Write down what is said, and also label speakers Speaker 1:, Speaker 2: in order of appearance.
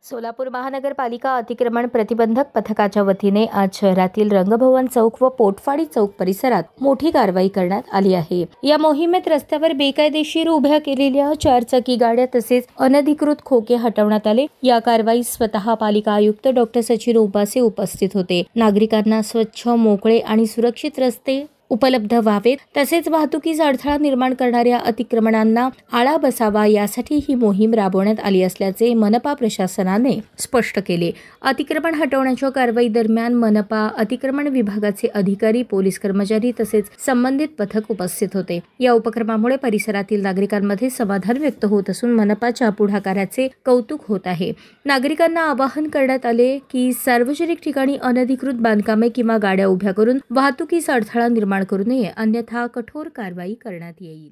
Speaker 1: सोलापूर महानगरपालिका अतिक्रमण प्रतिबंधक पथकाच्या वतीने आज शहरातील रंगभवन चौक व पोटफाडी चौक परिसरात मोठी कारवाई करण्यात आली आहे। या मोहिमेत रस्त्यावर बेकायदेशीर उभ्या केलेल्या 4 चाकी गाड्या तसेच अनधिकृत खोके हटवण्यात आले। या कारवाईत स्वतः पालिका आयुक्त डॉ. सचिन उपासे उपस्थित होते। नागरिकांना स्वच्छ, मोकळे आणि सुरक्षित रस्ते उपलब्ध व्हावेत तसेच वाहतुकीस अडथळा निर्माण करणाऱ्या अतिक्रमणांना आळा बसावा यासाठी ही मोहीम राबवण्यात आली असल्याचे मनपा प्रशासनाने स्पष्ट केले। अतिक्रमण हटवण्याच्या कारवाई दरम्यान मनपा अतिक्रमण विभागाचे अधिकारी, पोलीस कर्मचारी तसेच संबंधित पथक उपस्थित होते। या उपक्रमामुळे परिसरातील नागरिकांमध्ये समाधान व्यक्त होत असून मनपाच्या पुढाकाराचे कौतुक होत आहे। नागरिकांना आवाहन करण्यात आले की सार्वजनिक ठिकाणी अनधिकृत बांधकामे किंवा गाड्या उभ्या करून वाहतुकीस अडथळा निर्माण करू नये, अन्यथा कठोर कारवाई करण्यात येईल।